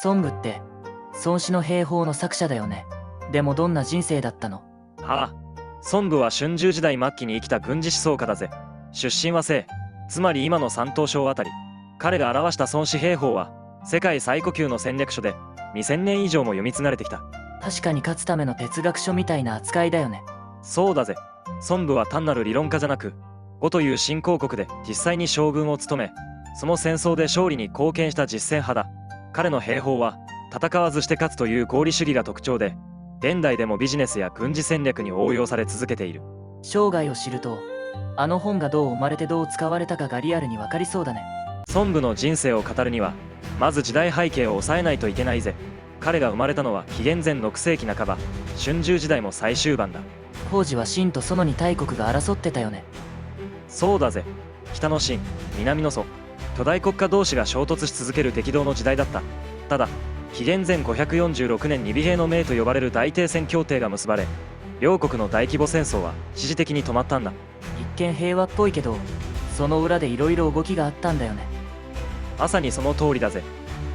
孫武って孫子の兵法の作者だよね。でもどんな人生だったの？はあ、孫武は春秋時代末期に生きた軍事思想家だぜ。出身は西、つまり今の山東省あたり。彼が表した孫子兵法は世界最古級の戦略書で2000年以上も読み継がれてきた。確かに勝つための哲学書みたいな扱いだよね。そうだぜ。孫武は単なる理論家じゃなく、呉という新興国で実際に将軍を務め、その戦争で勝利に貢献した実践派だ。彼の兵法は戦わずして勝つという合理主義が特徴で、現代でもビジネスや軍事戦略に応用され続けている。生涯を知るとあの本がどう生まれてどう使われたかがリアルに分かりそうだね。孫武の人生を語るにはまず時代背景を抑えないといけないぜ。彼が生まれたのは紀元前6世紀半ば、春秋時代も最終盤だ。当時は秦と楚の2大国が争ってたよね。そうだぜ。北の秦、南の楚、巨大国家同士が衝突し続ける激動の時代だった。ただ紀元前546年に尾平の盟と呼ばれる大停戦協定が結ばれ、両国の大規模戦争は一時的に止まったんだ。一見平和っぽいけどその裏でいろいろ動きがあったんだよね。まさにその通りだぜ。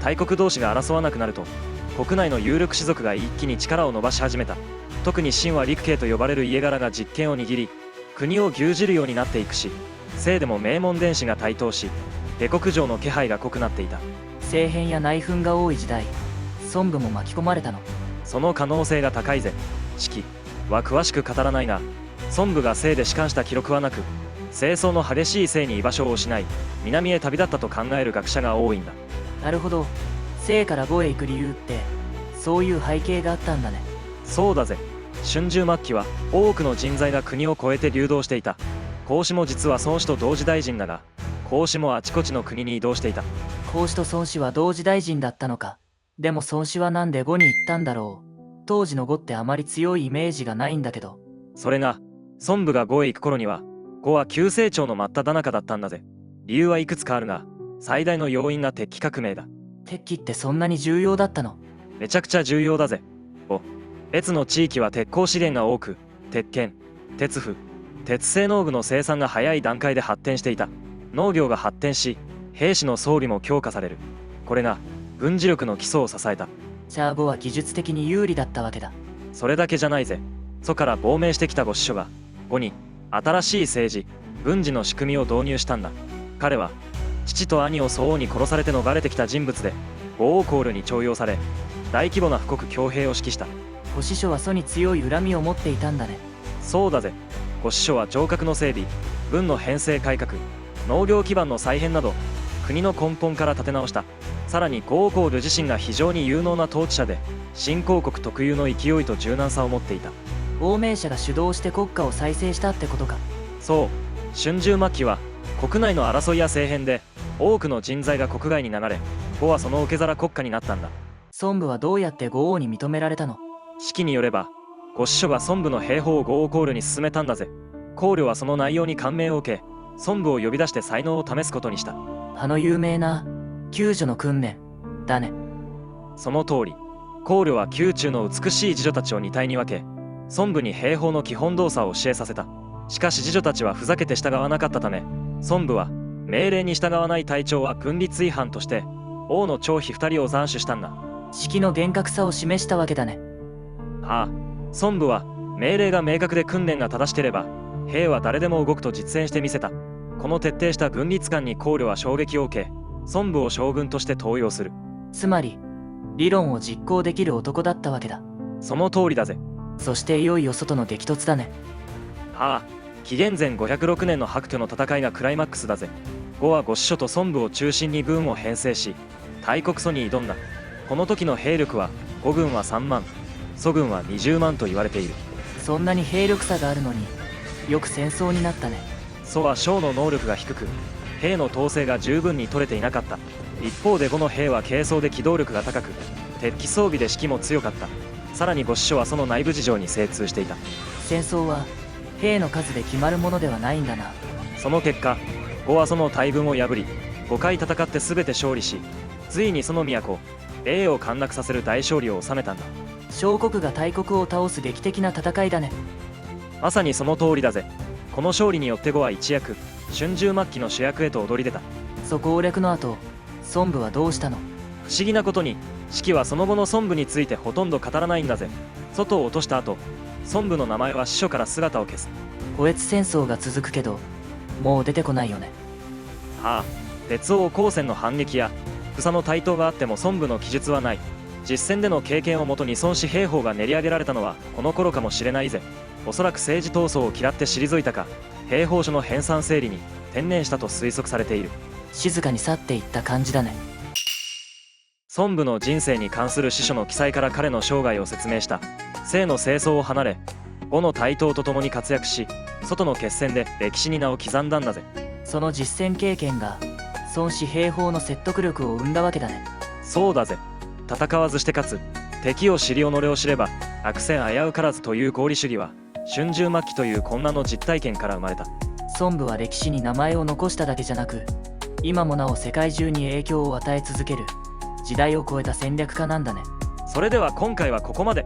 大国同士が争わなくなると国内の有力士族が一気に力を伸ばし始めた。特に秦は陸慶と呼ばれる家柄が実権を握り、国を牛耳るようになっていくし、西でも名門伝氏が台頭し、下克上の気配が濃くなっていた。政変や内紛が多い時代、孫武も巻き込まれたの？その可能性が高いぜ。式は詳しく語らないが、孫武が西で仕官した記録はなく、戦争の激しい西に居場所を失い南へ旅立ったと考える学者が多いんだ。なるほど。西から呉へ行く理由ってそういう背景があったんだね。そうだぜ。春秋末期は多くの人材が国を越えて流動していた。孔子も実は孫子と同時大臣だが、孔子もあちこちの国に移動していた。孔子と孫子は同時大臣だったのか。でも孫子はなんで呉に行ったんだろう。当時の呉ってあまり強いイメージがないんだけど。それが孫武が呉へ行く頃には呉は急成長の真っ只中だったんだぜ。理由はいくつかあるが、最大の要因が鉄器革命だ。鉄器ってそんなに重要だったの？めちゃくちゃ重要だぜ。越の地域は鉄鋼資源が多く、鉄剣、鉄斧、鉄製農具の生産が早い段階で発展していた。農業が発展し、兵士の装備も強化される。これが軍事力の基礎を支えた。じゃあ呉は技術的に有利だったわけだ。それだけじゃないぜ。楚から亡命してきた呉子書が呉に新しい政治、軍事の仕組みを導入したんだ。彼は父と兄を曹王に殺されて逃れてきた人物で、呉王コールに重用され、大規模な富国強兵を指揮した。呉子書は楚に強い恨みを持っていたんだね。そうだぜ。呉子書は城郭の整備、軍の編成改革、農業基盤の再編など国の根本から立て直した。さらに呉王コール自身が非常に有能な統治者で、新興国特有の勢いと柔軟さを持っていた。亡命者が主導して国家を再生したってことか。そう。春秋末期は国内の争いや政変で多くの人材が国外に流れ、呉はその受け皿国家になったんだ。孫武はどうやって呉王に認められたの？史記によれば呉子書が孫武の兵法を呉王コールに進めたんだぜ。考慮はその内容に感銘を受け、孫武を呼び出して才能を試すことにした。あの有名な宮女の訓練だね。その通り。考慮は宮中の美しい侍女たちを2体に分け、孫武に兵法の基本動作を教えさせた。しかし侍女たちはふざけて従わなかったため、孫武は命令に従わない隊長は軍律違反として王の長妃2人を斬首したんだ。式の厳格さを示したわけだね。はあ、孫武は命令が明確で訓練が正しければ兵は誰でも動くと実演してみせた。この徹底した軍律観に考慮は衝撃を受け、孫武を将軍として登用する。つまり理論を実行できる男だったわけだ。その通りだぜ。そしていよいよ外の激突だね。はあ、紀元前506年の白兎の戦いがクライマックスだぜ。呉は呉子書と孫武を中心に軍を編成し、大国楚に挑んだ。この時の兵力は呉軍は3万、楚軍は20万と言われている。そんなに兵力差があるのによく戦争になったね。楚は将の能力が低く、兵の統制が十分に取れていなかった。一方で呉の兵は軽装で機動力が高く、鉄器装備で士気も強かった。さらに呉子書はその内部事情に精通していた。戦争は兵の数で決まるものではないんだな。その結果、呉はその大軍を破り、5回戦って全て勝利し、ついにその都永を陥落させる大勝利を収めたんだ。小国が大国を倒す劇的な戦いだね。まさにその通りだぜ。この勝利によって呉は一躍春秋末期の主役へと躍り出た。そ攻略の後孫武はどうしたの？不思議なことに四季はその後の孫武についてほとんど語らないんだぜ。外を落とした後、孫武の名前は司書から姿を消す。越越戦争が続くけど、もう出てこないよね。はあ、鉄王光線の反撃や草の台頭があっても孫武の記述はない。実戦での経験をもとに孫子兵法が練り上げられたのはこの頃かもしれないぜ。おそらく政治闘争を嫌って退いたか、兵法書の編纂整理に専念したと推測されている。静かに去っていった感じだね。孫武の人生に関する司書の記載から彼の生涯を説明した。清の正装を離れ、呉の台頭と共に活躍し、外の決戦で歴史に名を刻んだんだぜ。その実戦経験が孫子兵法の説得力を生んだわけだね。そうだぜ。戦わずして勝つ、敵を知り己を知れば悪戦危うからずという合理主義は春秋末期という混乱の実体験から生まれた。孫武は歴史に名前を残しただけじゃなく、今もなお世界中に影響を与え続ける時代を超えた戦略家なんだね。それでは今回はここまで。